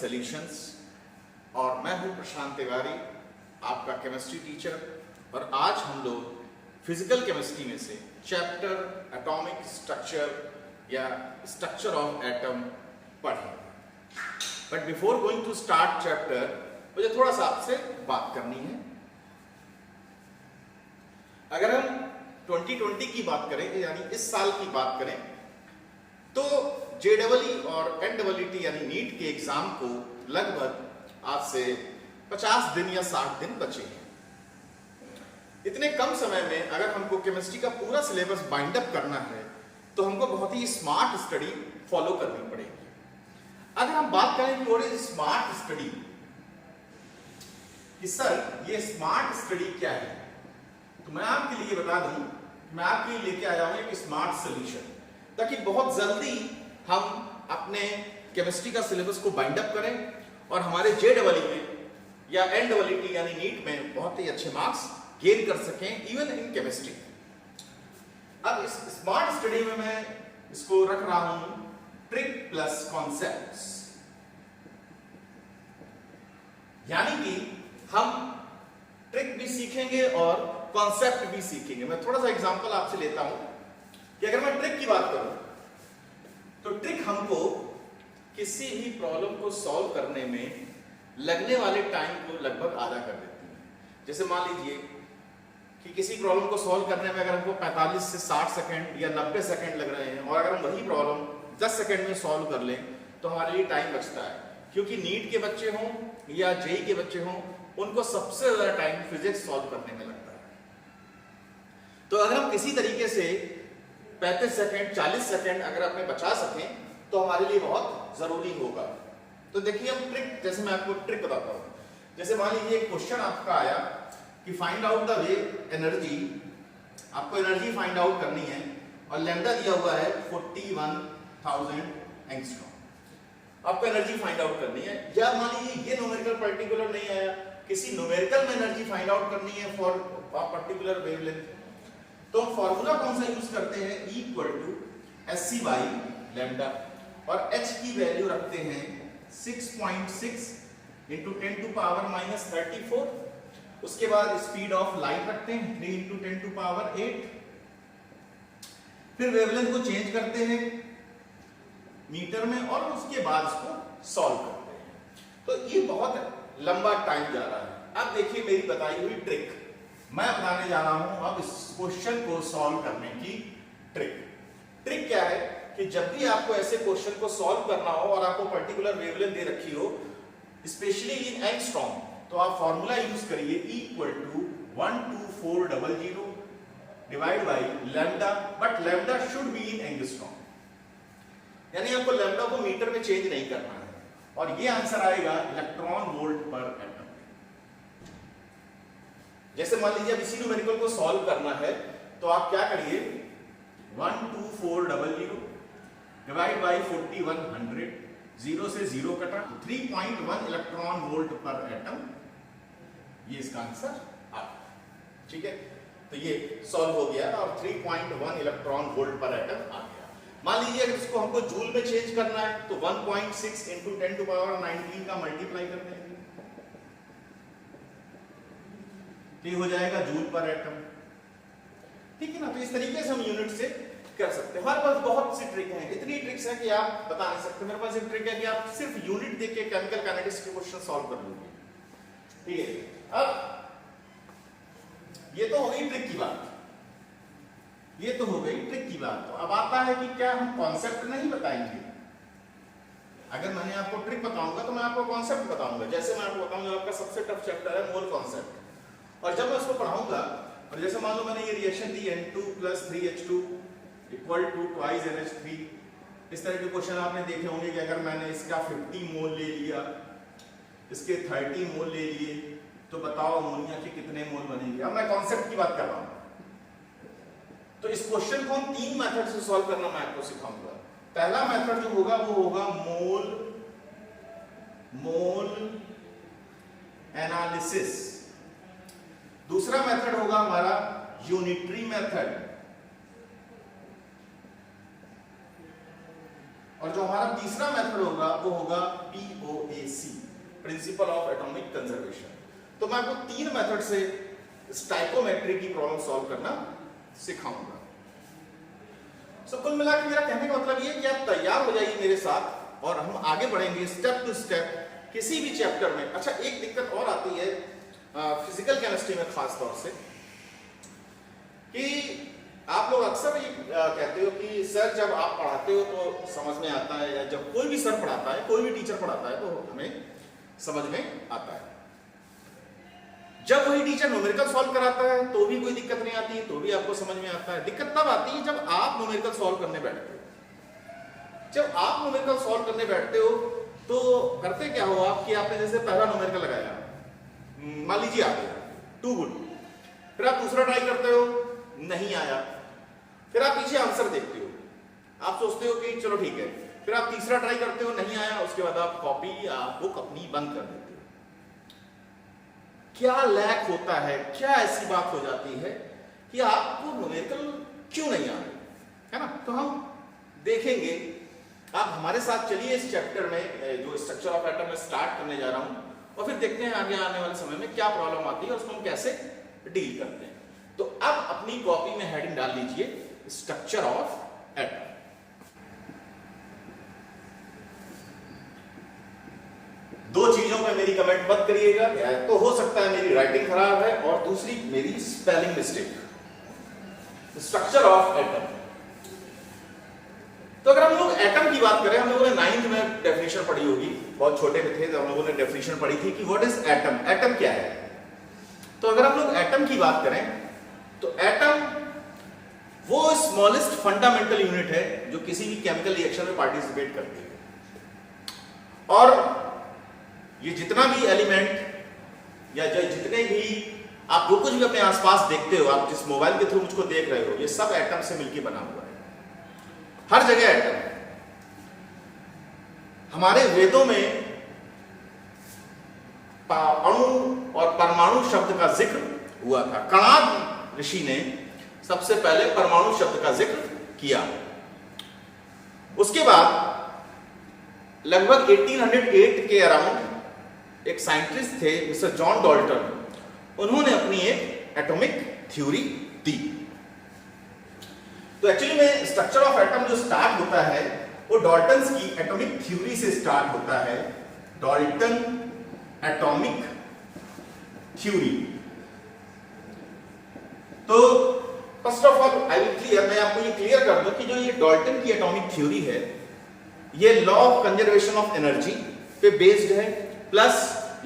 Solutions और मैं हूं प्रशांत तिवारी, आपका केमिस्ट्री टीचर। और आज हम लोग फिजिकल केमिस्ट्री में से चैप्टर एटॉमिक स्ट्रक्चर या स्ट्रक्चर ऑफ एटम पढ़ेंगे। But before going to start chapter, मुझे थोड़ा सा आपसे बात करनी है। अगर हम 2020 की बात करें, यानी इस साल की बात करें, तो JEE और NEET यानी नीट के एग्जाम को लगभग आज से 50 दिन या 60 दिन बचे हैं। इतने कम समय में अगर हमको केमिस्ट्री का पूरा सिलेबस बाइंड अप करना है तो हमको बहुत ही स्मार्ट स्टडी फॉलो करनी पड़ेगी। अगर हम बात करें कि व्हाट इज स्मार्ट स्टडी, कि सर ये स्मार्ट स्टडी क्या है, तो मैं आपके लिए बता दूं, मैं आपके लिए लेके आया हूं एक स्मार्ट सॉल्यूशन, ताकि बहुत जल्दी हम अपने केमिस्ट्री का सिलेबस को बाइंड अप करें और हमारे JEE में या NEET यानी नीट में बहुत ही अच्छे मार्क्स गेन कर सकें, इवन इन केमिस्ट्री। अब इस स्मार्ट स्टडी में मैं इसको रख रहा हूं ट्रिक प्लस कॉन्सेप्ट्स, यानी कि हम ट्रिक भी सीखेंगे और कॉन्सेप्ट भी सीखेंगे। मैं थोड़ा सा एग्जांपल आपसे लेता हूं कि अगर मैं ट्रिक की बात करूं तो ट्रिक हमको किसी भी प्रॉब्लम को सॉल्व करने में लगने वाले टाइम को लगभग आधा कर देती है। जैसे मान लीजिए कि किसी प्रॉब्लम को सॉल्व करने में अगर हमको 45 से 60 सेकंड या 90 सेकंड लग रहे हैं, और अगर हम वही प्रॉब्लम 10 सेकंड में सॉल्व कर लें तो हमारे लिए टाइम बचता है। क्योंकि नीट के बच्चे हों या JEE के बच्चे हों, उनको सबसे ज्यादा टाइम फिजिक्स सॉल्व करने में लगता है। तो अगर हम किसी तरीके से 35 सेकंड 40 सेकंड अगर अपने बचा सकें तो हमारे लिए बहुत जरूरी होगा। तो देखिए हम ट्रिक, जैसे मैं आपको ट्रिक बताता हूं। जैसे मान लीजिए एक क्वेश्चन आपका आया कि find out the wave energy, आपको एनर्जी फाइंड आउट करनी है और लैम्डा दिया हुआ है 41,000 एंगस्ट्रॉम। आपको एनर्जी फाइंड आउट करनी है, या मान लीजिए ये न्यूमेरिकल पर्टिकुलर नहीं आया, किसी न्यूमेरिकल में एनर्जी फाइंड आउट करनी है फॉर पर्टिकुलर वेवलेंथ, तो हम फार्मूला कौन सा यूज करते हैं, E = SC / लैम्डा, और h की वैल्यू रखते हैं 6.6 × 10⁻⁻34। उसके बाद स्पीड ऑफ लाइट रखते हैं 3 × 10⁸। फिर वेवलेंथ को चेंज करते हैं मीटर में और उसके बाद इसको सॉल्व करते हैं। तो ये बहुत लंबा टाइम जा रहा है। अब देखिए मेरी बताई हुई ट्रिक, मैं बताने जा रहा हूं अब इस क्वेश्चन को सॉल्व करने की ट्रिक। ट्रिक क्या है कि जब भी आपको ऐसे क्वेश्चन को सॉल्व करना हो और आपको पर्टिकुलर वेवलेंथ दे रखी हो, स्पेशली इन एंगस्ट्रॉम, तो आप फार्मूला यूज करिए E = 12400 divide by lambda, but lambda should be in angstrom, यानी आपको लैम्डा को मीटर में चेंज नहीं करना है, और ये आंसर आएगा इलेक्ट्रॉन वोल्ट पर एटम। जैसे मान लीजिए अब इसी न्यूमेरिकल को सॉल्व करना है तो आप क्या करिए, 12400 डिवाइड बाय 4100, 0 से 0 कटा, 3.1 इलेक्ट्रॉन वोल्ट पर एटम, ये इसका आंसर आ गया। ठीक है, तो ये सॉल्व हो गया और 3.1 इलेक्ट्रॉन वोल्ट पर एटम आ गया। मान लीजिए अगर इसको हमको जूल में चेंज करना है तो 1.6 × 10⁻19 का मल्टीप्लाई कर देंगे, तो ये हो जाएगा जूल पर एटम। ठीक है ना, तो इस तरीके से हम यूनिट से कर सकते हैं। हमारे पास बहुत सी ट्रिक हैं, इतनी ट्रिक्स हैं कि आप बता नहीं सकते। मेरे पास एक ट्रिक है कि आप सिर्फ यूनिट देख के केमिकल काइनेटिक्स के क्वेश्चन सॉल्व कर लोगे। ठीक है, अब ये तो हो गई ट्रिक की बात, ये तो हो गई ट्रिक की बात। तो अब आता है कि क्या हम कॉन्सेप्ट नहीं बताएंगे। अगर मैंने आपको ट्रिक बताऊंगा तो मैं आपको कॉन्सेप्ट बताऊंगा। जैसे मैं आपको बताऊंगा आपका सबसे टफ चैप्टर है मोल कॉन्सेप्ट, और जब मैं उसको पढ़ाऊंगा, और जैसे मान लो मैंने ये रिएक्शन दी N2 + 3H2 = 2 NH3, इस तरह के क्वेश्चन आपने देखे होंगे कि अगर मैंने इसका 50 मोल ले लिया, इसके 30 मोल ले लिए, तो बताओ अमोनिया के कितने मोल बनेंगे। अब मैं कॉन्सेप्ट की बात कर रहा हूं। तो इस क्वेश्चन को हम 3 मेथड से सॉल्व करना मैं आपको सिखाऊंगा। पहला मेथड जो होगा वो होगा मोल एनालिसिस। दूसरा मेथड होगा हमारा यूनिटरी मेथड, और जो हमारा तीसरा मेथड होगा वो होगा POAC, principle of atomic conservation. तो मैं आपको 3 मेथड से स्टाइकोमेट्री की प्रॉब्लम सॉल्व करना सिखाऊंगा। कुल मिलाकर मेरा कहने का मतलब ये है कि आप तैयार हो जाइए मेरे साथ और हम आगे बढ़ेंगे स्टेप टू स्टेप किसी भी चैप्टर में। अच्छा, एक दिक्कत और आती है फिजिकल केमिस्ट्री में खास तौर से कि आप लोग अक्सर ये कहते हो कि सर जब आप पढ़ाते हो तो समझ में आता है, या जब कोई भी सर पढ़ाता है, कोई भी टीचर पढ़ाता है तो हमें समझ में आता है। जब वही टीचर न्यूमेरिकल सॉल्व कराता है तो भी कोई दिक्कत नहीं आती, तो भी आपको समझ में आता है। दिक्कत तब आती है जब आप न्यूमेरिकल सॉल्व करने बैठते हो। जब आप न्यूमेरिकल सॉल्व करने बैठते हो तो करते क्या हो आप कि आपने जैसे पहला न्यूमेरिकल लगाया, मान लीजिए आ गया, टू गुड, फिर आप दूसरा ट्राई करते हो, नहीं आया, फिर आप पीछे आंसर देखते हो, आप सोचते हो कि चलो ठीक है, फिर आप तीसरा ट्राई करते हो, नहीं आया, उसके बाद आप कॉपी या बुक अपनी बंद कर देते हो। क्या लैक होता है, क्या ऐसी बात हो जाती है कि आपको न्यूमेरिकल क्यों नहीं आ रही है ना? तो हम देखेंगे, आप हमारे साथ चलिए इस चैप्टर में जो स्ट्रक्चर ऑफ एटम में स्टार्ट करने जा रहा हूं, और फिर देखते हैं आगे आने वाले समय में क्या प्रॉब्लम आती है और उसको हम कैसे डील करते हैं। तो अब अपनी कॉपी में हेडिंग डाल लीजिए स्ट्रक्चर ऑफ एटम। दो चीजों पे मेरी कमेंट मत करिएगा, तो हो सकता है मेरी राइटिंग खराब है और दूसरी मेरी spelling mistake. Structure of atom, तो अगर हम लोग एटम की बात करें, हम लोगों ने 9th में डेफिनेशन पढ़ी होगी, बहुत छोटे में थे जब हम लोगों ने डेफिनेशन पढ़ी थी कि व्हाट इज एटम, एटम क्या है। तो अगर हम लोग एटम की बात करें तो एटम वो स्मॉलेस्ट फंडामेंटल यूनिट है जो किसी भी केमिकल रिएक्शन में पार्टिसिपेट करती है। और ये जितना भी एलिमेंट या जितने भी आप जो कुछ भी अपने आसपास देखते हो, आप जिस मोबाइल के थ्रू मुझको देख रहे हो, ये सब एटम से मिलकर बना हुआ है। हर जगह एटम। हमारे वेदों में अणु और परमाणु शब्द का जिक्र हुआ था। कणाद ऋषि ने सबसे पहले परमाणु शब्द का जिक्र किया। उसके बाद लगभग 1808 के अराउंड एक साइंटिस्ट थे मिस्टर जॉन डॉल्टन, उन्होंने अपनी एक एटॉमिक थ्योरी दी। तो एक्चुअली में स्ट्रक्चर ऑफ एटम जो स्टार्ट होता है वो डाल्टन्स की एटॉमिक थ्योरी से स्टार्ट होता है। Dalton atomic theory. तो first of all I will clear, मैं आपको ये क्लियर कर दूं कि जो ये डाल्टन की एटॉमिक थ्योरी है ये law of conservation of energy पे बेस्ड है, plus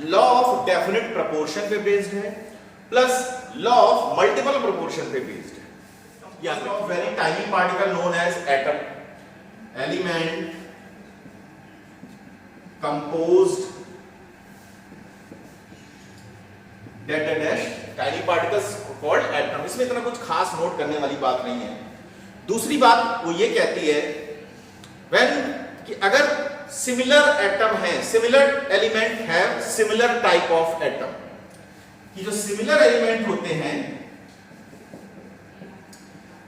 law of definite proportion पे बेस्ड है, plus law of multiple proportion पे बेस्ड है। या of very tiny particle known as atom, element composed tiny particles called atom. इसमें इतना कुछ खास नोट करने वाली बात नहीं है। दूसरी बात वो ये कहती है व्हेन कि अगर सिमिलर एटम है, सिमिलर एलिमेंट है सिमिलर टाइप ऑफ एटम, कि जो सिमिलर एलिमेंट होते हैं,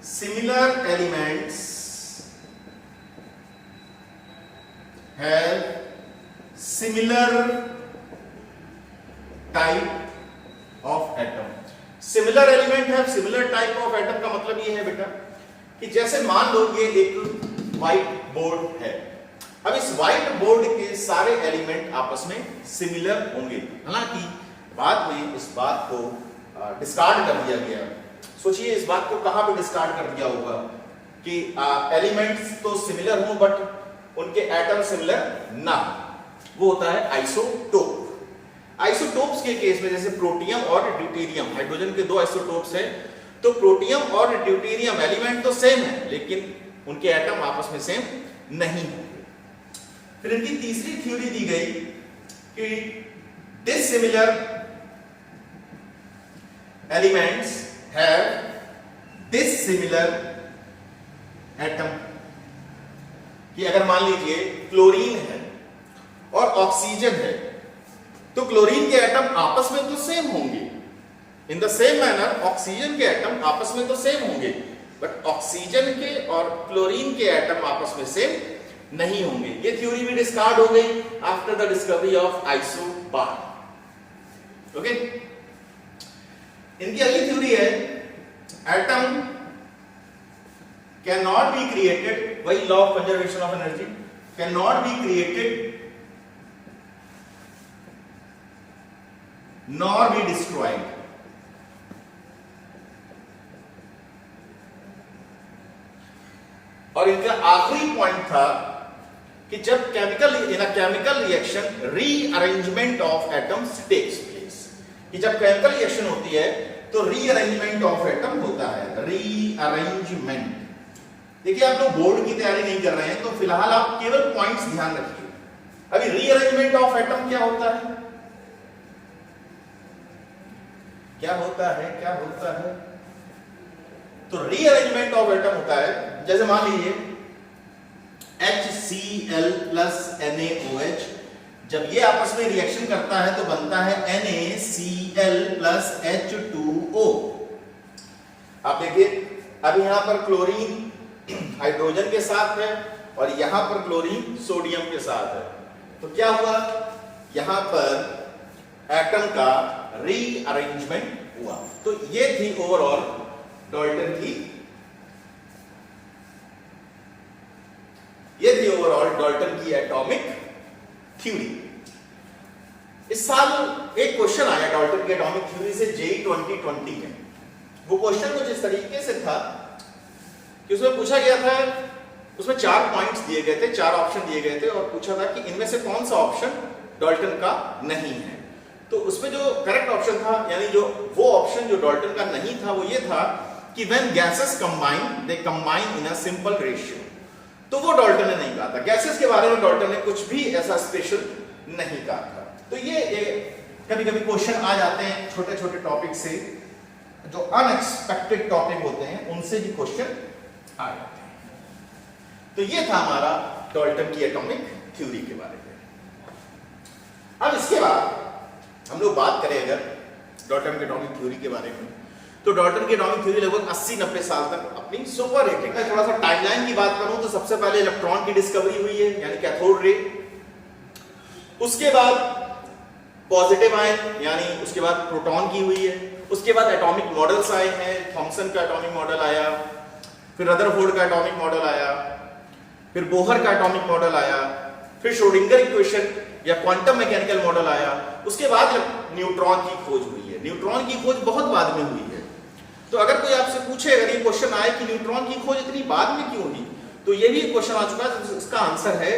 similar elements have similar type of atom. Similar element है सिमिलर टाइप ऑफ एटम का मतलब ये है बेटा कि जैसे मान लो ये एक व्हाइट बोर्ड है। अब इस व्हाइट बोर्ड के सारे एलिमेंट आपस में सिमिलर होंगे, हालांकि बाद में इस बात को डिस्कार्ड कर दिया गया। सोचिए इस बात को कहां पे डिस्कार्ड कर दिया होगा कि एलिमेंट्स तो सिमिलर हो बट उनके एटम सिमिलर ना, वो होता है आइसोटोप। आइसोटोप्स के केस में जैसे प्रोटियम और ड्यूटेरियम, हाइड्रोजन के 2 आइसोटोप्स हैं, तो प्रोटियम और ड्यूटेरियम एलिमेंट तो सेम है लेकिन उनके एटम आपस में सेम नहीं होंगे। फिर इनकी तीसरी थ्योरी दी गई कि dissimilar elements have dissimilar atom. कि अगर मान लीजिए क्लोरीन है और ऑक्सीजन है तो क्लोरीन के एटम आपस में तो सेम होंगे। In the same manner oxygen के एटम आपस में तो सेम होंगे, बट ऑक्सीजन के और क्लोरीन के एटम आपस में सेम नहीं होंगे। ये थ्योरी भी डिस्कार्ड हो गई after the discovery of isobar. Okay, इनकी अगली थ्योरी है atom can not be created, वही law of conservation of energy, can not be created nor be destroyed. और इनका आखिरी पॉइंट था कि जब chemical reaction rearrangement of atoms takes place, कि जब केमिकल रिएक्शन होती है तो रीअरेंजमेंट ऑफ एटम होता है, रीअरेंजमेंट। देखिए आप लोग बोर्ड की तैयारी नहीं कर रहे हैं तो फिलहाल आप केवल पॉइंट्स ध्यान रखिए। अभी रीअरेंजमेंट ऑफ एटम क्या होता है, क्या होता है, क्या होता है? तो रीअरेंजमेंट ऑफ एटम होता है, जैसे मान लीजिए HCl प्लस NaOH, जब ये आपस में रिएक्शन करता है तो बनता है NaCl प्लस H2O। आप देखिए अब यहां पर क्लोरीन हाइड्रोजन के साथ है और यहां पर क्लोरीन सोडियम के साथ है, तो क्या हुआ, यहां पर एटम का रीअरेंजमेंट हुआ। तो ये थी ओवरऑल डाल्टन की, ये थी ओवरऑल डाल्टन की एटॉमिक थ्योरी। इस साल एक क्वेश्चन आया डाल्टन की एटॉमिक थ्योरी से JEE 2020 में। वो क्वेश्चन कुछ इस तरीके से था कि उसमें पूछा गया था, उसमें 4 पॉइंट्स दिए गए थे, 4 ऑप्शन दिए गए थे और पूछा था कि इनमें से कौन सा ऑप्शन डाल्टन का नहीं है। तो उसमें जो करेक्ट ऑप्शन था, यानी जो वो ऑप्शन जो डाल्टन का नहीं था, वो ये था कि when gases combine they combine in a simple ratio। तो वो डाल्टन ने नहीं कहा था, गैसेस के बारे में डाल्टन ने कुछ भी ऐसा स्पेशल नहीं कहा था। तो ये कभी कभी क्वेश्चन आ जाते हैं छोटे छोटे टॉपिक से, जो अनएक्सपेक्टेड टॉपिक होते हैं उनसे भी क्वेश्चन आ जाते हैं। तो ये था हमारा डाल्टन की एटॉमिक थ्योरी के बारे में। अब इसके बाद हम लोग बात करें अगर डाल्टन की एटॉमिक थ्योरी के बारे में, तो डाल्टन की एटॉमिक थ्योरी लगभग 80-90 साल तक अपनी सुपर रेटिंग है। थोड़ा सा टाइमलाइन की बात करूं तो सबसे पहले इलेक्ट्रॉन की डिस्कवरी हुई है, यानी कैथोड रे। उसके बाद पॉजिटिव आयन, यानी उसके बाद प्रोटॉन की हुई है। उसके बाद एटॉमिक मॉडल्स आए हैं, थॉमसन का एटॉमिक मॉडल आया, फिर रदरफोर्ड का एटॉमिक मॉडल आया, फिर बोहर का एटॉमिक मॉडल आया, फिर श्रोडिंगर इक्वेशन या क्वांटम मैकेनिकल मॉडल आया। उसके बाद न्यूट्रॉन की खोज हुई है। न्यूट्रॉन की खोज बहुत बाद में हुई है। तो अगर कोई आपसे पूछे, अगर ये क्वेश्चन आए कि न्यूट्रॉन की खोज इतनी बाद में क्यों हुई, तो ये भी क्वेश्चन आ चुका है। इसका आंसर है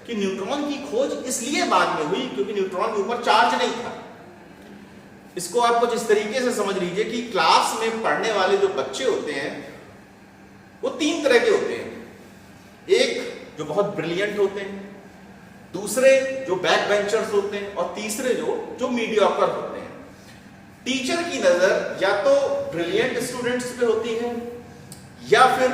कि न्यूट्रॉन की खोज इसलिए बाद में हुई क्योंकि न्यूट्रॉन के ऊपर चार्ज नहीं था। इसको आप कुछ इस तरीके से समझ लीजिए कि क्लास में पढ़ने वाले जो बच्चे होते हैं वो 3 तरह के होते हैं। एक जो बहुत ब्रिलियंट होते हैं, दूसरे जो बैक बेंचर्स होते हैं और तीसरे जो मीडियोकर होते हैं। टीचर की नजर या तो ब्रिलियंट स्टूडेंट्स पे होती है या फिर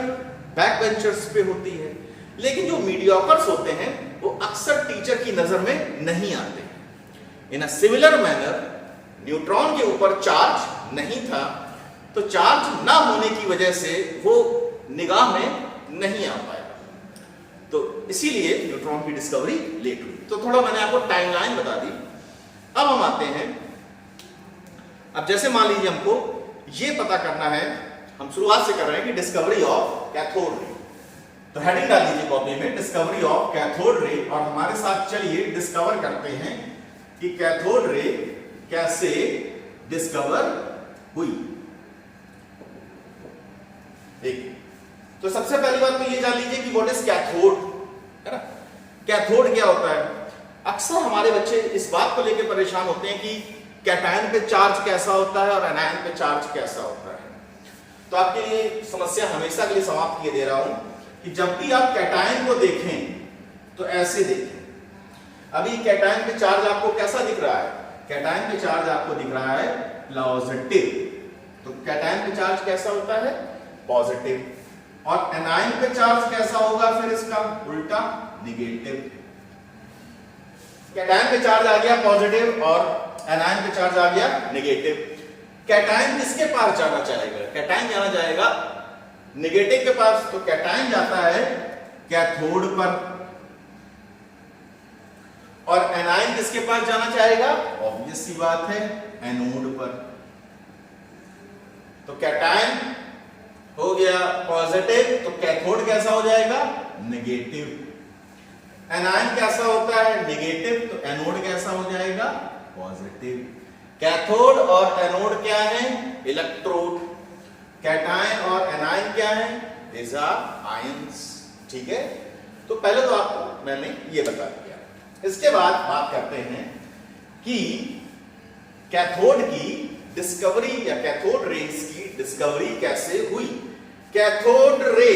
बैक बेंचर्स पे होती है, लेकिन जो मीडियोकर्स होते हैं वो अक्सर टीचर की नजर में नहीं आते। इन अ सिमिलर मैनर न्यूट्रॉन के ऊपर चार्ज नहीं था, तो चार्ज ना होने की वजह से वो निगाह में नहीं आ पाया, तो इसीलिए न्यूट्रॉन की डिस्कवरी लेट हुई। तो थोड़ा मैंने आपको टाइमलाइन बता दी। अब हम आते हैं, अब जैसे मान लीजिए हमको ये पता करना है, हम शुरुआत से कर रहे हैं कि डिस्कवरी ऑफ कैथोड रे। तो हेडिंग डाल लीजिए कॉपी में, डिस्कवरी ऑफ कैथोड रे, और हमारे साथ चलिए डिस्कवर करते हैं कि कैथोड रे कैसे डिस्कवर हुई। देखिए, तो सबसे पहली बात तो ये जान लीजिए कि व्हाट इज कैथोड, है ना। कैथोड क्या होता है? अक्सर हमारे बच्चे इस बात को लेकर परेशान होते हैं कि कैटायन पे चार्ज कैसा होता है और एनायन पे चार्ज कैसा होता है। तो आपके लिए समस्या हमेशा के लिए समाप्त किए दे रहा हूं कि जब भी आप कैटायन को देखें तो ऐसे देखें। अभी कैटायन पे चार्ज आपको कैसा दिख रहा है? कैटायन पे चार्ज आपको दिख रहा है पॉजिटिव। तो कैटायन पे चार्ज कैसा होता है? पॉजिटिव। और एनायन पे चार्ज कैसा होगा? फिर इसका उल्टा, निगेटिव। कैटायन पे चार्ज आ गया पॉजिटिव और एनायन पे चार्ज आ गया नेगेटिव। कैटायन किसके पास जाना चाहेगा? कैटायन जाना जाएगा नेगेटिव के पास। तो कैटायन जाता है कैथोड पर और एनायन किसके पास जाना चाहेगा? ऑब्वियस सी बात है, एनोड पर। तो कैटायन हो गया पॉजिटिव, तो कैथोड कैसा हो जाएगा? नेगेटिव। एनायन कैसा होता है? नेगेटिव, तो एनोड कैसा हो जाएगा? पॉजिटिव। कैथोड और एनोड क्या है? इलेक्ट्रोड। कैटायन और एनायन क्या है? These are ions. ठीक है, तो पहले तो आपको मैंने ये बता दिया। इसके बाद बात करते हैं कि कैथोड की डिस्कवरी या कैथोड रेस की डिस्कवरी कैसे हुई। कैथोड रे,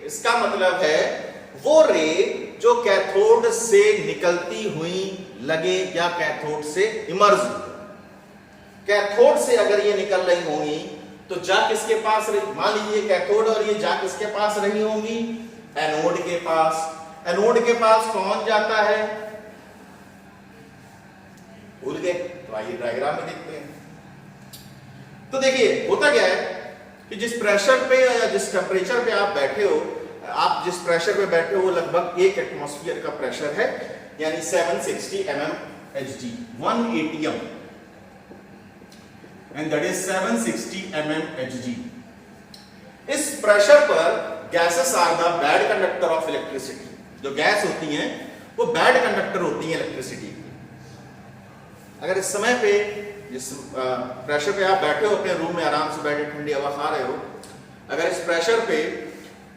इसका मतलब है वो रे जो कैथोड से निकलती हुई लगे या कैथोड से इमर्ज। कैथोड से अगर ये निकल रही होंगी तो जा किसके पास रही? मान लीजिए कैथोड और ये जा किसके पास रही होंगी? एनोड के पास। एनोड के पास कौन जाता है? भूल गए? तो आइए डायग्राम में देखते हैं। तो देखिए होता क्या है कि जिस प्रेशर पे या जिस टेम्परेचर पे आप बैठे हो, आप जिस प्रेशर पे बैठे हो वो लगभग 1 एटमॉस्फेयर का प्रेशर है, यानी 760 mmHg, 1 atm, and that is 760 mmHg। इस प्रेशर पर gases are the bad conductor of electricity. जो गैस होती हैं वो बैड कंडक्टर होती हैं इलेक्ट्रिसिटी की। अगर इस समय पे जिस प्रेशर पे आप बैठे हो अपने रूम में आराम से बैठे ठंडी हवा खा रहे हो, अगर इस प्रेशर पे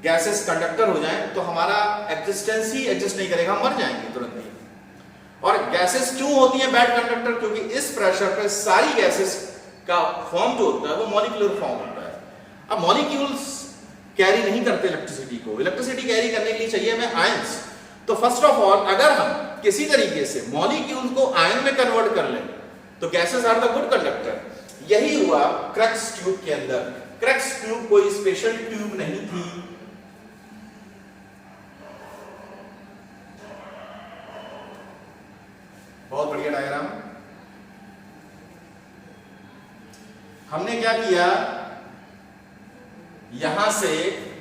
गैसेस कंडक्टर हो जाएं तो हमारा एग्जिस्टेंस ही एग्जिस्ट नहीं करेगा, हम मर जाएंगे तुरंत ही। और गैसेस क्यों होती हैं बैड कंडक्टर? क्योंकि इस प्रेशर पे सारी गैसेस का फॉर्म जो होता है वो मॉलिक्यूलर फॉर्म होता है। अब मॉलिक्यूल्स कैरी नहीं करते इलेक्ट्रिसिटी को, इलेक्ट्रिसिटी कैरी करने के लिए चाहिए हमें आयंस। तो फर्स्ट ऑफ ऑल अगर हम किसी तरीके से मॉलिक्यूल को आयन में कन्वर्ट कर लें तो gases are the good conductor. यही हुआ क्रक्स ट्यूब के अंदर। क्रक्स ट्यूब कोई स्पेशल ट्यूब नहीं थी, बहुत बढ़िया डायग्राम। हमने क्या किया, यहां से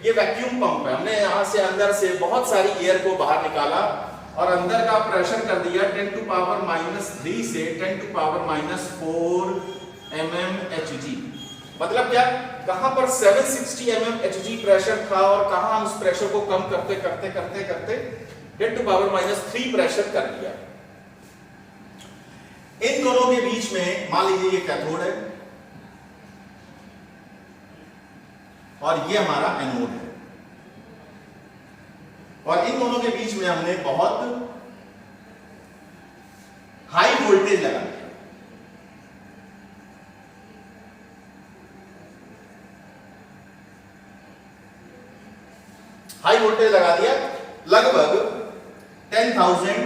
ये वैक्यूम पंप है, हमने यहां से अंदर से बहुत सारी एयर को बाहर निकाला और अंदर का प्रेशर कर दिया 10⁻³ से 10⁻⁴ mmHg। मतलब क्या, कहां पर 760 mmHg प्रेशर था और कहां हम उस प्रेशर को कम करते करते करते करते 10⁻³ प्रेशर कर लिया। इन दोनों के बीच में मान लीजिए ये कैथोड है और ये हमारा एनोड है, और इन दोनों के बीच में हमने बहुत हाई वोल्टेज लगा दिया। हाई वोल्टेज लगा दिया, लगभग 10,000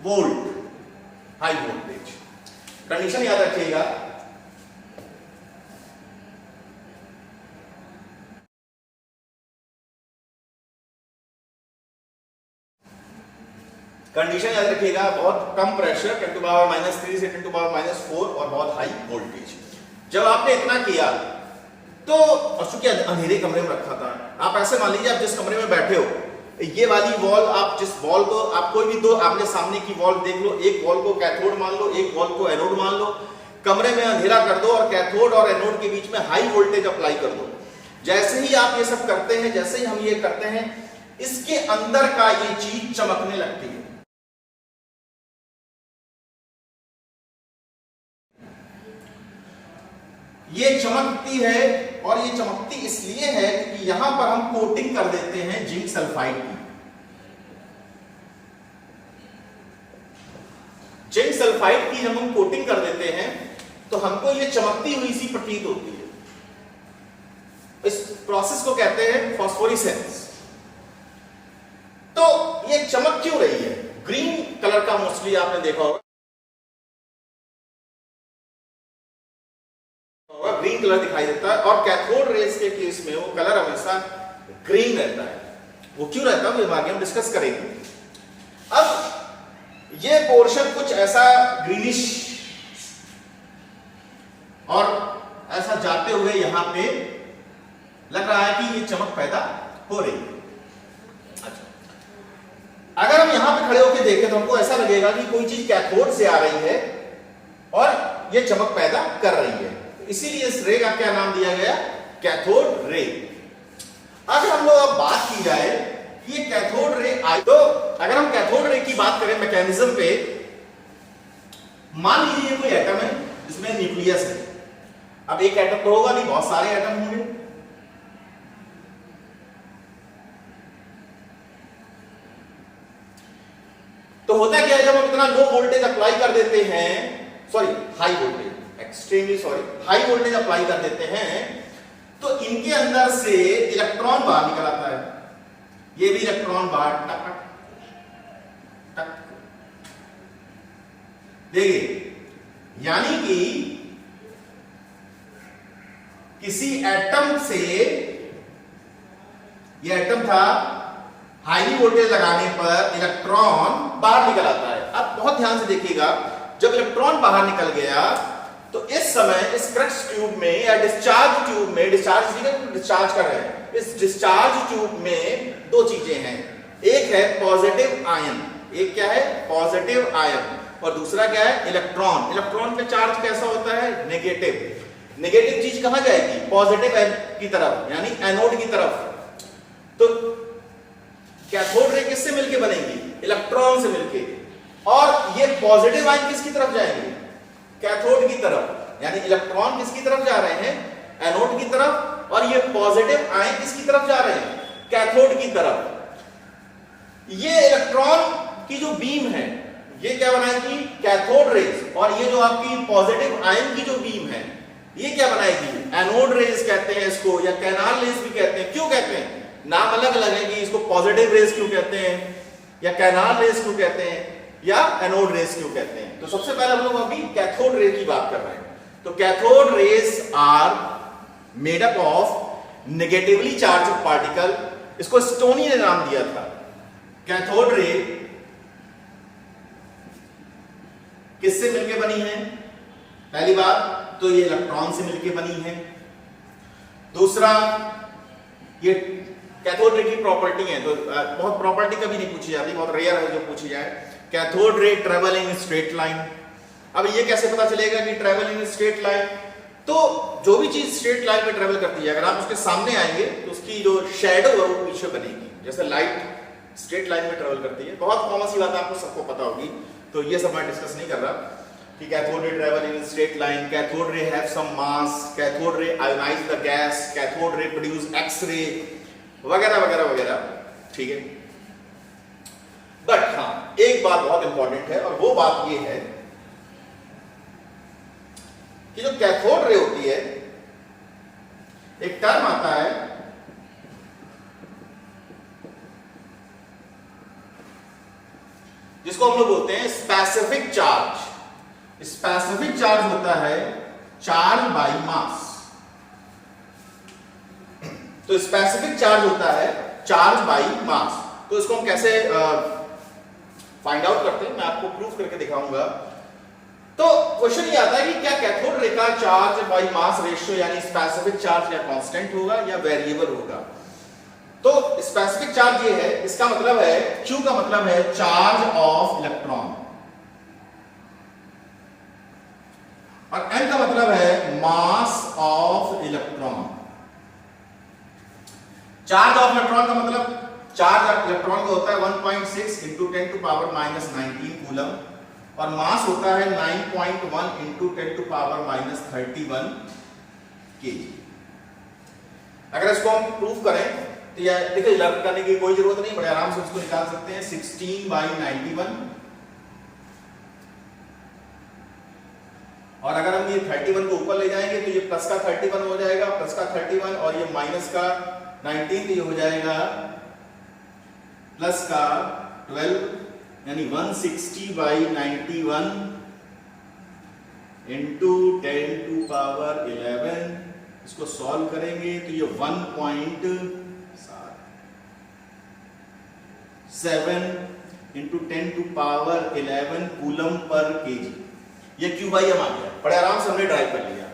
वोल्ट हाई वोल्टेज। कंडीशन याद रखिएगा, कंडीशन याद रखिएगा, बहुत कम प्रेशर 10⁻³ से 10⁻⁴ और बहुत हाई वोल्टेज। जब आपने इतना किया तो चूंकि अंधेरे कमरे में रखा था, आप ऐसे मान लीजिए आप जिस कमरे में बैठे हो, ये वाली वॉल, आप जिस वॉल को, आप कोई भी दो आपने सामने की वॉल देख लो, एक वॉल को कैथोड मान लो, एक वॉल को एनोड मान लो, कमरे में अंधेरा कर दो और कैथोड और एनोड के बीच में हाई वोल्टेज अप्लाई कर दो। जैसे ही आप ये सब करते हैं, जैसे ही हम ये करते हैं, इसके अंदर का ये चीज चमकने लगती है। ये चमकती है, और ये चमकती इसलिए है कि यहां पर हम कोटिंग कर देते हैं जिंक सल्फाइड की। जिंक सल्फाइड की जब हम कोटिंग कर देते हैं तो हमको ये चमकती हुई सी प्रतीत होती है। इस प्रोसेस को कहते हैं फॉस्फोरेसेंस। तो ये चमक क्यों रही है? ग्रीन कलर का मोस्टली आपने देखा होगा, ग्रीन कलर दिखाई देता है, और कैथोड रेस के केस में वो कलर हमेशा ग्रीन रहता है। वो क्यों रहता है वो आगे हम डिस्कस करेंगे। अब ये पोर्शन कुछ ऐसा ग्रीनिश और ऐसा जाते हुए यहां पे लग रहा है कि ये चमक पैदा हो रही है। अच्छा, अगर हम यहां पे खड़े होकर देखें तो हमको ऐसा लगेगा कि कोई चीज कैथोड से आ रही है और ये चमक पैदा कर रही है, इसीलिए इस रे का क्या नाम दिया गया, कैथोड रे। अगर हम लोग अब बात की जाए ये कैथोड रे आई, तो अगर हम कैथोड रे की बात करें मैकेनिज्म पे, मान लीजिए कोई एटम है जिसमें न्यूक्लियस है। अब एक एटम तो होगा नहीं, बहुत सारे एटम होंगे। तो होता क्या है, जब हम इतना लो वोल्टेज अप्लाई कर देते हैं, sorry high voltage, extremely sorry, high voltage apply कर देते हैं, तो इनके अंदर से इलेक्ट्रॉन बाहर निकल आता है। ये भी इलेक्ट्रॉन बाहर टक टक, देखिए, यानी कि किसी एटम से, ये एटम था, हाई वोल्टेज लगाने पर इलेक्ट्रॉन बाहर निकल आता है। अब बहुत ध्यान से देखिएगा, जब इलेक्ट्रॉन बाहर निकल गया तो इस समय इस क्रक्स ट्यूब में या डिस्चार्ज ट्यूब में, डिस्चार्ज कर रहे हैं, इस डिस्चार्ज ट्यूब में दो चीजें हैं, एक है पॉजिटिव आयन, एक क्या है, पॉजिटिव आयन, और दूसरा क्या है, इलेक्ट्रॉन। इलेक्ट्रॉन का चार्ज कैसा होता है, नेगेटिव। नेगेटिव चीज कहां जाएगी, पॉजिटिव की तरफ, यानी एनोड की तरफ। तो कैथोड रे किससे मिलके बनेगी, इलेक्ट्रॉन से मिलके, और ये पॉजिटिव आयन किसकी तरफ जाएंगे, कैथोड की तरफ, यानी इलेक्ट्रॉन किसकी तरफ जा रहे हैं, एनोड की तरफ, और ये पॉजिटिव आयन किसकी तरफ जा रहे हैं, कैथोड की तरफ। ये इलेक्ट्रॉन की जो बीम है ये क्या बनाएगी, कैथोड रेज, और ये जो आपकी पॉजिटिव आयन की जो बीम है ये क्या बनाएगी, एनोड रेज कहते हैं इसको, या कैनाल रेज भी कहते हैं। क्यों कहते हैं, नाम अलग अलग है कि इसको पॉजिटिव रेज क्यों कहते हैं, या कैनाल रेज क्यों कहते हैं, या एनोड रेज क्यों कहते हैं। तो सबसे पहले हम लोग अभी कैथोड रे की बात कर रहे हैं। तो cathode rays are made up of negatively charged particle, इसको स्टोनी ने नाम दिया था। कैथोड रे किससे मिलकर बनी है, पहली बात तो ये इलेक्ट्रॉन से मिलकर बनी है। दूसरा, ये कैथोड रे की प्रॉपर्टी है, तो बहुत प्रॉपर्टी कभी नहीं पूछी जाती, बहुत रेयर है जो पूछी जाए। Cathode ray travel in straight line. अब ये कैसे पता चलेगा कि ट्रेवल इन स्ट्रेट लाइन, तो जो भी चीज स्ट्रेट लाइन में ट्रेवल करती है, अगर आप उसके सामने आएंगे तो उसकी जो शेडो है वो पीछे बनेगी, जैसे लाइट स्ट्रेट लाइन में ट्रेवल करती है। बहुत कॉमन सी बात है, आपको सबको पता होगी, तो ये सब मैं डिस्कस नहीं कर रहा कि cathode ray travel in straight line, cathode ray have some mass, cathode ray ionize the gas, cathode ray produce X-ray, वगैरह वगैरह वगैरह, ठीक है। बट हाँ, एक बात बहुत इंपॉर्टेंट है, और वो बात ये है कि जो कैथोड रे होती है, एक टर्म आता है जिसको हम लोग बोलते हैं स्पेसिफिक चार्ज। स्पेसिफिक चार्ज होता है चार्ज बाय मास। तो स्पेसिफिक चार्ज होता है चार्ज बाय मास। तो इसको हम कैसे फाइंड आउट करते हैं, मैं आपको प्रूफ करके दिखाऊंगा। तो क्वेश्चन ये आता है कि क्या कैथोड रे का चार्ज बाय मास रेशियो यानी स्पेसिफिक चार्ज या कांस्टेंट होगा या वेरिएबल होगा। तो स्पेसिफिक चार्ज ये है, इसका मतलब है, Q का मतलब है चार्ज ऑफ इलेक्ट्रॉन, और N का मतलब है mass of electron. Charge of electron का मतलब, चार्ज इलेक्ट्रॉन का होता है 1.6 into 10 to power minus 19 coulomb, और मास होता है 9.1 into 10 to power minus 31 KG. अगर इसको हम प्रूफ करें तो यह देखिए, लर्न करने की कोई जरूरत नहीं, बड़े आराम से उसको निकाल सकते हैं। 16/91, और अगर हम ये 31 को ऊपर ले जाएंगे तो ये प्लस का 31 हो जाएगा, प्लस का 31, और ये माइनस का 19, तो ये हो जाएगा प्लस का 12, यानी 160/91 इंटू 10 टू पावर 11। इसको सॉल्व करेंगे तो ये 1.7 इंटू 10 टू पावर 11 कूलम पर केजी। ये Q/m आ गया, बड़े आराम से हमने ड्राइव कर लिया।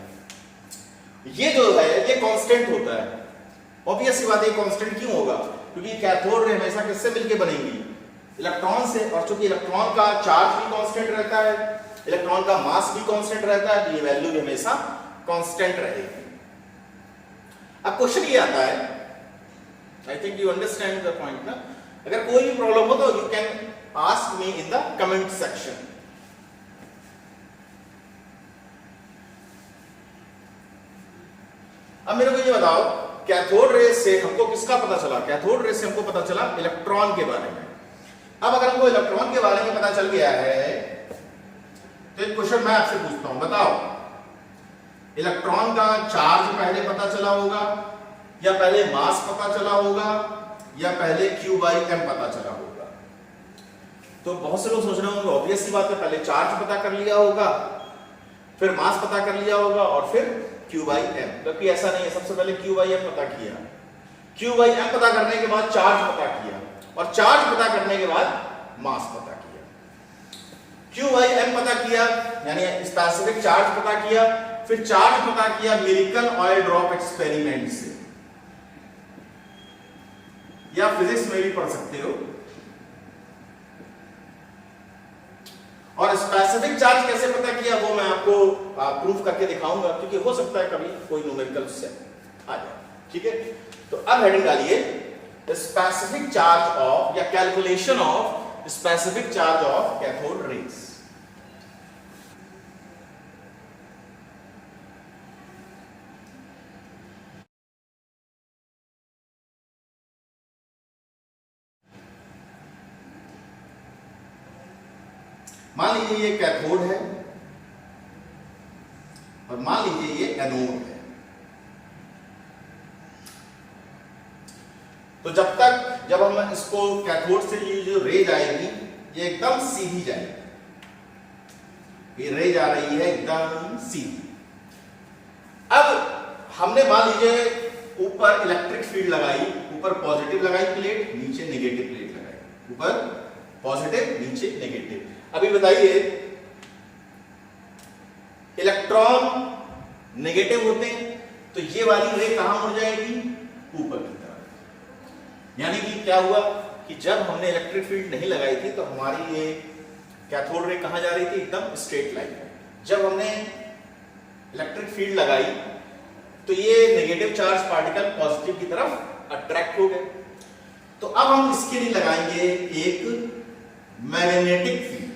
ये जो है ये कांस्टेंट होता है, ऑब्वियस सी बात है, कांस्टेंट क्यों होगा, क्योंकि कैथोड रे हमेशा किससे मिलके बनेगी, इलेक्ट्रॉन से, और चूंकि इलेक्ट्रॉन का चार्ज भी कांस्टेंट रहता है, इलेक्ट्रॉन का मास भी कांस्टेंट रहता है, तो ये वैल्यू भी हमेशा कांस्टेंट रहेगी। अब क्वेश्चन ये आता है, I think you understand the point ना। अगर कोई भी प्रॉब्लम हो तो you can ask me in the comment section. अब मेरे को ये बताओ, कैथोड रे से हमको किसका पता चला? कैथोड रे से हमको पता चला इलेक्ट्रॉन के बारे में। अब अगर हमको इलेक्ट्रॉन के बारे में पता चल गया है तो एक क्वेश्चन मैं आपसे पूछता हूं, बताओ इलेक्ट्रॉन का चार्ज पहले पता चला होगा, या पहले मास पता चला होगा, या पहले Q/m पता चला होगा? तो बहुत से लोग सोच रहे होंगे ऑब्वियस सी बात है, पहले चार्ज पता कर लिया होगा, फिर मास पता कर लिया होगा, और फिर Q/m। जबकि ऐसा नहीं है, सबसे पहले Q/m पता किया, Q/m पता करने के बाद चार्ज पता किया, और चार्ज पता करने के बाद मास पता किया। Q/m पता किया यानी स्पेसिफिक चार्ज पता किया, फिर चार्ज पता किया मिरिकल ऑयल ड्रॉप एक्सपेरिमेंट से, या फिजिक्स में भी पढ़ सकते हो। और स्पेसिफिक चार्ज कैसे पता किया वो मैं आपको प्रूफ करके दिखाऊंगा, क्योंकि हो सकता है कभी कोई न्यूमेरिकल से आ जाए। ठीक है, तो अब हेडिंग डालिए स्पेसिफिक चार्ज ऑफ, या calculation of specific charge of cathode rays. मान लीजिए ये कैथोड है और मान लीजिए ये एनोड है। तो जब हम इसको कैथोड से ये जो रेज आएगी ये एकदम सीधी जाएगी, ये रेज आ रही है एकदम सीधी। अब हमने मान लीजिए ऊपर इलेक्ट्रिक फील्ड लगाई, ऊपर पॉजिटिव लगाई प्लेट, नीचे नेगेटिव प्लेट लगाई, ऊपर पॉजिटिव नीचे नेगेटिव। अभी बताइए इलेक्ट्रॉन नेगेटिव होते हैं तो ये वाली रे कहां मुड़ जाएगी? ऊपर की तरफ। यानी कि क्या हुआ कि जब हमने इलेक्ट्रिक फील्ड नहीं लगाई थी तो हमारी ये कैथोड रे कहां जा रही थी? एकदम स्ट्रेट लाइन में। जब हमने इलेक्ट्रिक फील्ड लगाई तो ये नेगेटिव चार्ज पार्टिकल पॉजिटिव की तरफ अट्रैक्ट हो गए। तो अब हम इसके लिए लगाएंगे एक मैग्नेटिक फील्ड।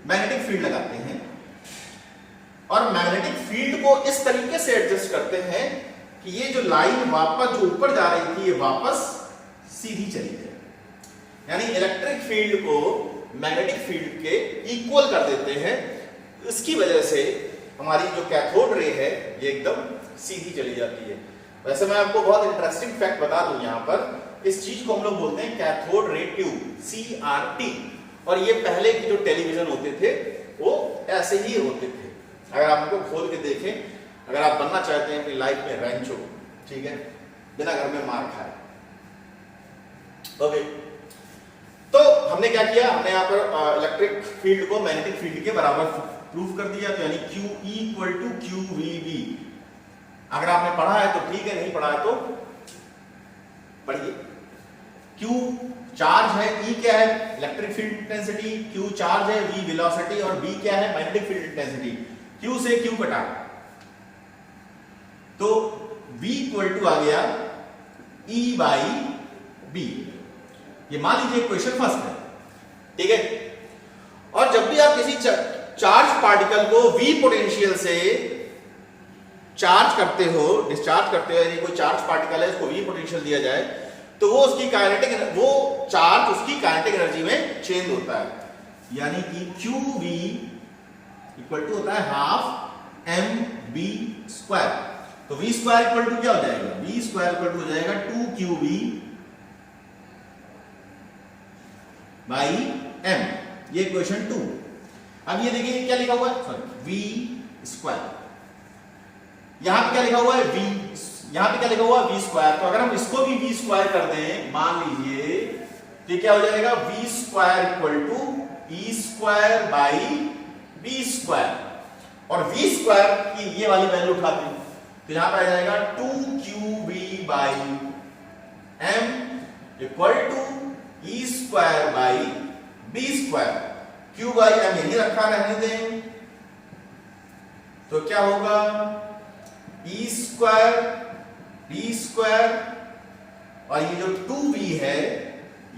मैग्नेटिक फील्ड लगाते हैं और मैग्नेटिक फील्ड को इस तरीके से एडजस्ट करते हैं कि ये जो लाइन वापस जो ऊपर जा रही थी ये वापस सीधी चली जाए। यानी इलेक्ट्रिक फील्ड को मैग्नेटिक फील्ड के इक्वल कर देते हैं। इसकी वजह से हमारी जो कैथोड रे है ये एकदम सीधी चली जाती है। वैसे मैं आपको बहुत इंटरेस्टिंग फैक्ट बता दूं, यहां पर इस चीज को हम लोग बोलते हैं कैथोड रे ट्यूब, CRT। और ये पहले के जो टेलीविजन होते थे वो ऐसे ही होते थे। अगर आप उनको खोल के देखें, अगर आप बनना चाहते हैं अपनी लाइफ में रेंचो, ठीक है, बिना घर में मार खाए, ओके। तो हमने क्या किया, हमने यहाँ पर इलेक्ट्रिक फील्ड को मैग्नेटिक फील्ड के बराबर प्रूफ कर दिया। तो यानी QE = QVB। अगर आपने पढ़ा है तो ठीक है, नहीं पढ़ा है तो पढ़िए। Q चार्ज है, E क्या है? Electric field intensity. Q charge है, V वेलोसिटी, और B क्या है? Magnetic field intensity. Q से Q कटा तो V = आ गया E/B। ये मान लीजिए क्वेश्चन फर्स्ट है, ठीक है। और जब भी आप किसी चार्ज पार्टिकल को V पोटेंशियल से चार्ज करते हो, डिस्चार्ज करते हो, यदि कोई चार्ज पार्टिकल है, इसको V पोटेंशियल दिया जाए तो वो उसकी काइनेटिक, वो चार्ज उसकी काइनेटिक एनर्जी में चेंज होता है। यानी कि QV = होता है ½ mv²। तो V² = क्या हो जाएगा? V² हो जाएगा 2QV / m। ये क्वेश्चन 2। अब ये देखिए क्या लिखा हुआ है, सॉरी V²। यहां पे क्या लिखा हुआ है? यहां पे क्या लिखा हुआ है? V²। तो अगर हम इसको भी V² कर दें, मान लीजिए, तो क्या हो जाएगा? V² = E² / V²। और V² की ये वाली वैल्यू उठाते हैं तो यहां पे आ जाएगा 2QV / m = E square by B square, Q by M यही रखा रहने दें, तो क्या होगा ई स्क्वायर बी स्क्वायर और ये जो 2b है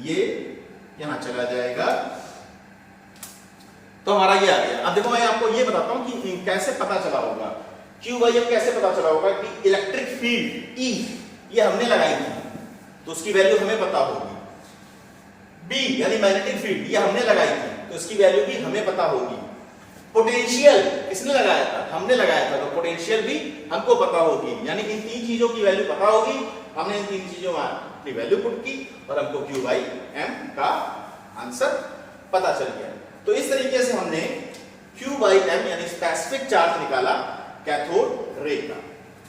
ये यहां चला जाएगा, तो हमारा ये आ गया। अब देखो मैं आपको ये बताता हूं कि कैसे पता चला होगा, क्यू बाई एम कैसे पता चला होगा कि इलेक्ट्रिक फील्ड ई ये हमने लगाई थी तो उसकी वैल्यू हमें पता होगी, बी यानी मैग्नेटिक फील्ड ये हमने लगाई थी तो इसकी वैल्यू भी हमें पता होगी, पोटेंशियल किसने लगाया था, हमने लगाया था, तो पोटेंशियल भी हमको पता होगी, यानी इन तीन चीजों की वैल्यू पता होगी। हमने इन तीन चीजों में अपनी वैल्यू पुट की और हमको क्यू बाई एम का आंसर पता चल गया। तो इस तरीके से हमने क्यू बाई एम यानी स्पेसिफिक चार्ज निकाला कैथोड रे का,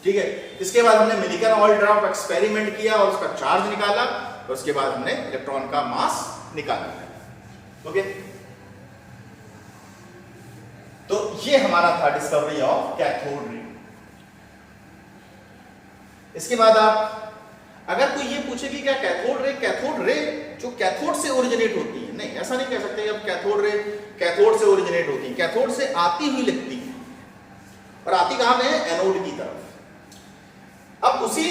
ठीक है। इसके बाद हमने मिलिकन ऑयल ड्रॉप एक्सपेरिमेंट किया और उसका चार्ज निकाला, और उसके बाद हमने इलेक्ट्रॉन का मास निकाला। ओके, तो ये हमारा था डिस्कवरी ऑफ कैथोड रे। इसके बाद आप अगर कोई ये पूछे कि क्या कैथोड रे जो कैथोड से ओरिजिनेट होती है, नहीं ऐसा नहीं कह सकते अब कैथोड रे कैथोड से ओरिजिनेट होती है, कैथोड से आती हुई लगती है और आती कहां पे है, एनोड की तरफ। अब उसी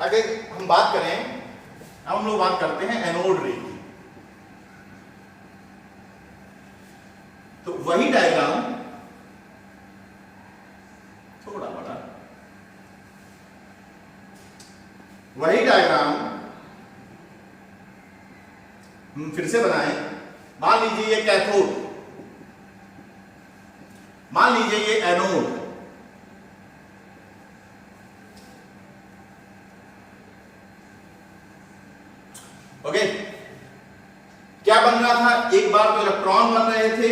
अगर हम बात करें, हम लोग बात करते हैं एनोड रे की, तो वही डायग्राम थोड़ा बड़ा, वही डायग्राम हम फिर से बनाएं। मान लीजिए ये कैथोड, मान लीजिए ये एनोड, ओके। क्या बन रहा था, एक बार तो इलेक्ट्रॉन बन रहे थे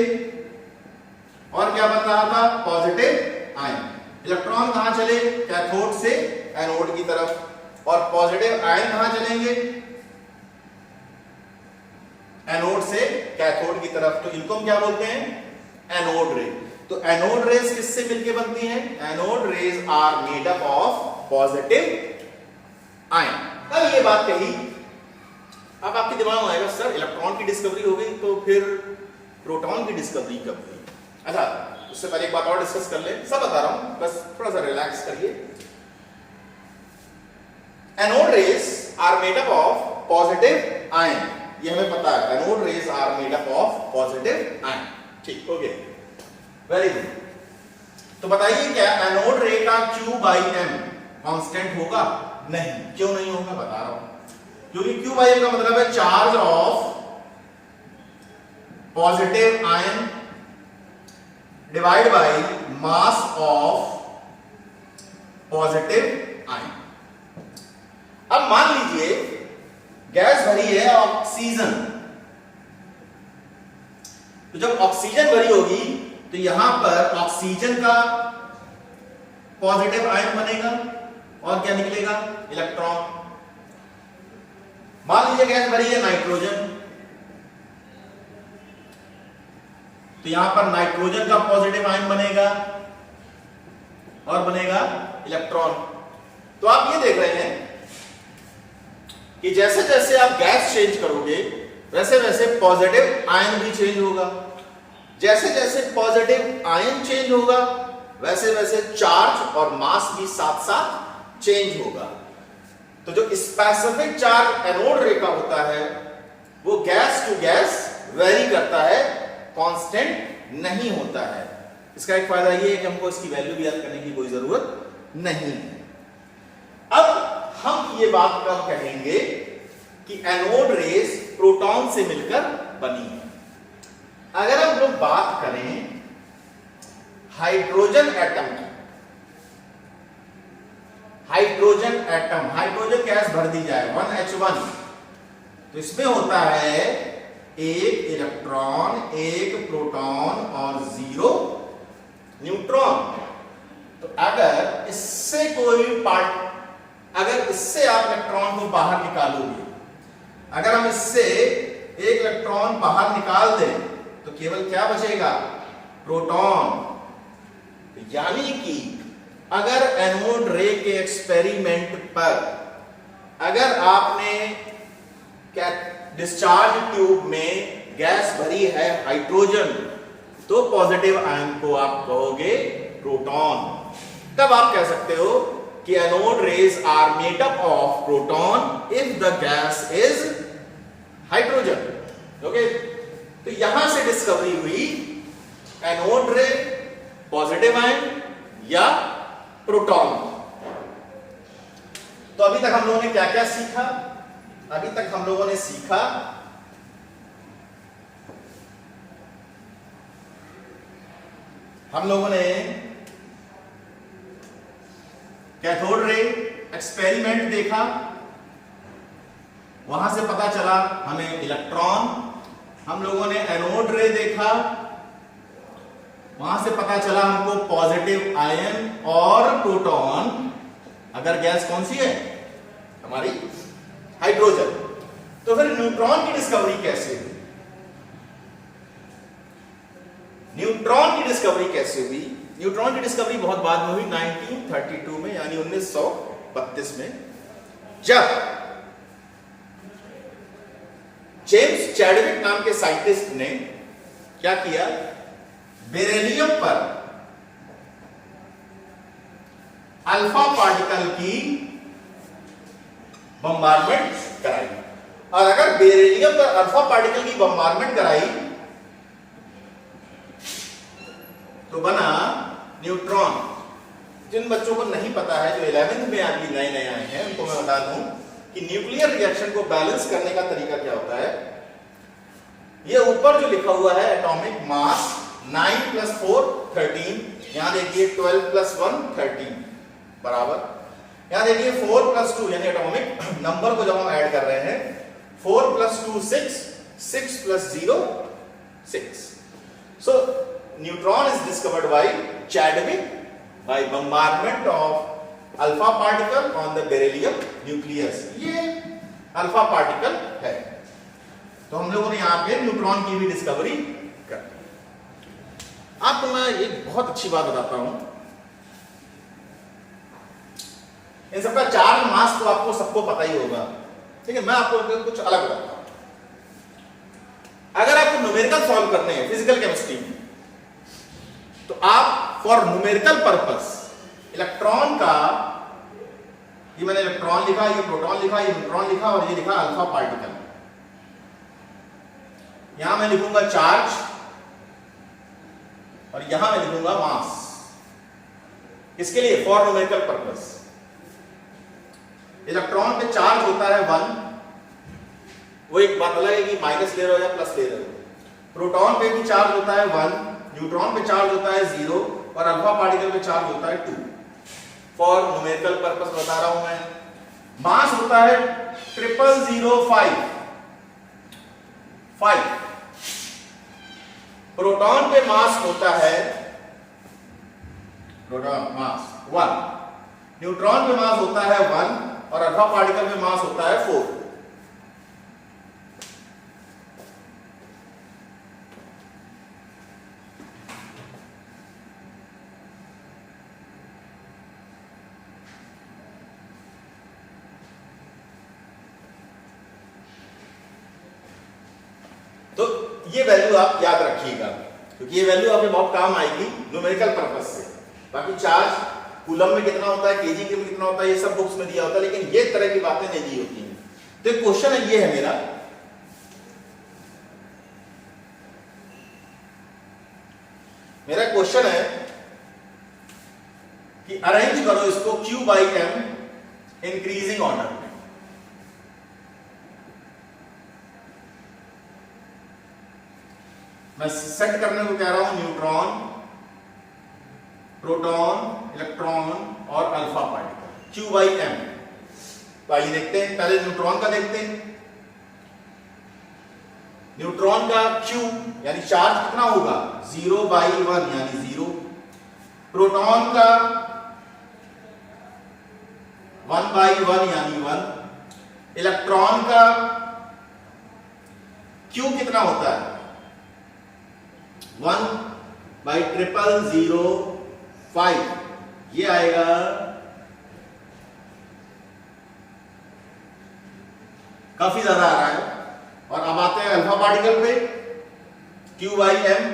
और क्या बन रहा था, पॉजिटिव आयन। इलेक्ट्रॉन कहां चले, कैथोड से एनोड की तरफ, और पॉजिटिव आयन कहां चलेंगे, एनोड से कैथोड की तरफ। तो इनको हम क्या बोलते हैं, एनोड रे। तो एनोड रेज किससे मिलके बनती हैं, anode rays are made up of positive ion. अब ये बात कही, अब आपके दिमाग में आएगा सर इलेक्ट्रॉन की डिस्कवरी हो गई तो फिर प्रोटॉन की डिस्कवरी कब हुई। अच्छा, उससे पहले एक बात और डिस्कस कर ले, सब बता रहा हूं, बस थोड़ा सा रिलैक्स करिए। Anode rays are made up of positive ion, ये हमें पता है, anode rays are made up of positive ion, ठीक, ओके, वेरी गुड। तो बताइए क्या एनोड रे का Q बाई M कांस्टेंट होगा, नहीं, क्यों नहीं होगा, बता रहा हूं, क्योंकि Q बाई M का मतलब है charge of positive ion divide by mass of positive ion. अब मान लीजिए गैस भरी है ऑक्सीजन, तो जब ऑक्सीजन भरी होगी तो यहां पर ऑक्सीजन का पॉजिटिव आयन बनेगा और क्या निकलेगा, इलेक्ट्रॉन। मान लीजिए गैस भरी है नाइट्रोजन, तो यहां पर नाइट्रोजन का पॉजिटिव आयन बनेगा और बनेगा इलेक्ट्रॉन। तो आप ये देख रहे हैं कि जैसे जैसे आप गैस चेंज करोगे वैसे वैसे पॉजिटिव आयन भी चेंज होगा, जैसे जैसे पॉजिटिव आयन चेंज होगा वैसे वैसे चार्ज और मास भी साथ साथ चेंज होगा। तो जो स्पेसिफिक चार्ज एनोड रे का होता है वो गैस टू गैस वेरी करता है, कांस्टेंट नहीं होता है। इसका एक फायदा ये है कि हमको इसकी वैल्यू भी याद करने की कोई जरूरत नहीं है। अब हम ये बात कब कहेंगे कि एनोड रेज प्रोटॉन से मिलकर बनी है। अगर हम लोग बात करें हाइड्रोजन एटम की, हाइड्रोजन एटम, हाइड्रोजन गैस भर दी जाए 1H1, तो इसमें होता है एक इलेक्ट्रॉन, एक प्रोटॉन और 0 न्यूट्रॉन। तो अगर इससे कोई पार्ट, अगर इससे आप इलेक्ट्रॉन को बाहर निकालोगे, अगर हम इससे एक इलेक्ट्रॉन बाहर निकाल दें तो केवल क्या बचेगा, प्रोटॉन। यानी कि अगर एनोड रे के एक्सपेरिमेंट पर अगर आपने क्या डिस्चार्ज ट्यूब में गैस भरी है हाइड्रोजन, तो पॉजिटिव आयन को आप कहोगे प्रोटॉन। तब आप कह सकते हो कि anode rays are made up of proton if the gas is hydrogen. Okay, तो यहां से डिस्कवरी हुई एनोड रे, पॉजिटिव आयन या प्रोटॉन। तो अभी तक हम लोगों ने क्या क्या सीखा? अभी तक हम लोगों ने सीखा कैथोड रे एक्सपेरिमेंट देखा, वहां से पता चला हमें इलेक्ट्रॉन। हम लोगों ने एनोड रे देखा, वहां से पता चला हमको पॉजिटिव आयन और प्रोटॉन। अगर गैस कौन सी है? हमारी हाइड्रोजन। तो फिर न्यूट्रॉन की डिस्कवरी कैसे हुई? न्यूट्रॉन की डिस्कवरी कैसे हुई? न्यूट्रॉन की डिस्कवरी बहुत बाद में हुई, 1932 में, यानी 1932 में, जब जेम्स चैडविक नाम के साइंटिस्ट ने क्या किया, बेरिलियम पर अल्फा पार्टिकल की बम्बार्डमेंट कराई। और अगर बेरिलियम पर अल्फा पार्टिकल की बम्बार्डमेंट कराई तो बना न्यूट्रॉन। जिन बच्चों को नहीं पता है, जो 11th में अभी नए नए आए हैं, उनको मैं बता दूं कि न्यूक्लियर रिएक्शन को बैलेंस करने का तरीका क्या होता है। ये ऊपर जो लिखा हुआ है एटॉमिक मास 9 + 4 13, यहां देखिए 12 + 1 13 बराबर, यहां देखिए 4 + 2 यानी एटॉमिक नंबर को जब हम ऐड कर रहे हैं, 4 + 2 6, 6 + 0 6। So neutron is discovered by Chadwick by bombardment of alpha particle on the beryllium nucleus। ये अल्फा पार्टिकल है। तो हम लोगों ने यहां पे न्यूट्रॉन की भी डिस्कवरी कर दी। आपको मैं एक बहुत अच्छी बात बताता हूं, इन सबका चार्ज मास तो आपको सबको पता ही होगा, ठीक है। मैं आपको कुछ अलग बताता हूं। अगर आपको न्यूमेरिकल सॉल्व करने हैं फिजिकल केमिस्ट्री में, तो आप फॉर न्यूमेरिकल पर्पस इलेक्ट्रॉन का, ये मैंने इलेक्ट्रॉन लिखा, ये प्रोटॉन लिखा, ये न्यूट्रॉन लिखा और ये लिखा अल्फा पार्टिकल। यहां मैं लिखूंगा चार्ज और यहां मैं लिखूंगा मास। इसके लिए फॉर न्यूमेरिकल पर्पस इलेक्ट्रॉन पे चार्ज होता है 1, वो एक बात अलग है कि माइनस ले रहे हो या प्लस ले रहे हो। प्रोटॉन पे भी चार्ज होता है 1, न्यूट्रॉन पे चार्ज होता है 0 और अल्फा पार्टिकल पे चार्ज होता है 2। फॉर न्यूमेरिकल पर्पस बता रहा हूं मैं। मास होता है 0005। प्रोटॉन पे मास होता है, प्रोटॉन मास 1, न्यूट्रॉन पे मास होता है 1 और अल्फा पार्टिकल पे मास होता है 4। तो ये वैल्यू आप याद रखिएगा, क्योंकि ये वैल्यू आपके बहुत काम आएगी न्यूमेरिकल पर्पस से। बाकी चार्ज कूलम में कितना होता है, केजी में कितना होता है, ये सब बुक्स में दिया होता है, लेकिन ये तरह की बातें नहीं दी होती हैं। तो एक क्वेश्चन है, ये है मेरा क्वेश्चन है कि अरेंज करो इसको Q/m इंक्रीजिंग ऑर्डर में। मैं सेट करने को कह रहा हूं न्यूट्रॉन, प्रोटॉन, इलेक्ट्रॉन और अल्फा पार्टिकल Q/m। तो आइए देखते हैं, पहले न्यूट्रॉन का देखते हैं। न्यूट्रॉन का Q यानी चार्ज कितना होगा, 0/1 यानी 0। प्रोटॉन का 1/1 यानी 1। इलेक्ट्रॉन का Q कितना होता है, 1/0005, ये आएगा काफी ज्यादा आ रहा है। और अब आते हैं अल्फा पार्टिकल पे, Q/m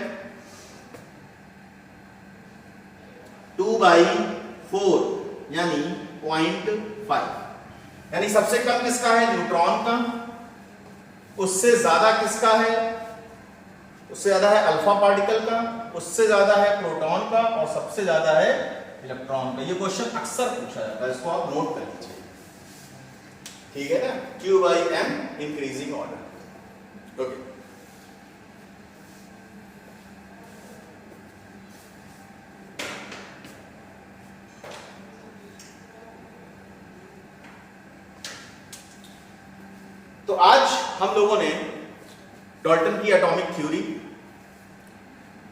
2/4 यानी 0.5, यानी सबसे कम किसका है? न्यूट्रॉन का। उससे ज्यादा किसका है? उससे ज्यादा है अल्फा पार्टिकल का, उससे ज्यादा है प्रोटॉन का, और सबसे ज्यादा है इलेक्ट्रॉन का। ये क्वेश्चन अक्सर पूछा जाता है, इसको आप नोट कर लीजिए, ठीक है ना? Q/m increasing order. ओके, तो आज हम लोगों ने डाल्टन की एटॉमिक थ्योरी,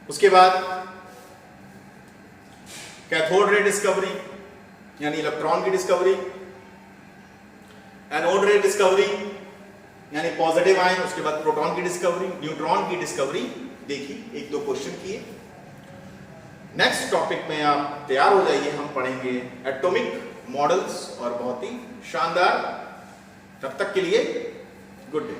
उसके बाद कैथोड रे डिस्कवरी यानी इलेक्ट्रॉन की डिस्कवरी, एनोड रे डिस्कवरी यानी पॉजिटिव आयन, उसके बाद प्रोटॉन की डिस्कवरी, न्यूट्रॉन की डिस्कवरी देखी, एक दो क्वेश्चन किए। नेक्स्ट टॉपिक में आप तैयार हो जाइए, हम पढ़ेंगे एटॉमिक मॉडल्स और बहुत ही शानदार। तब तक के लिए गुड डे।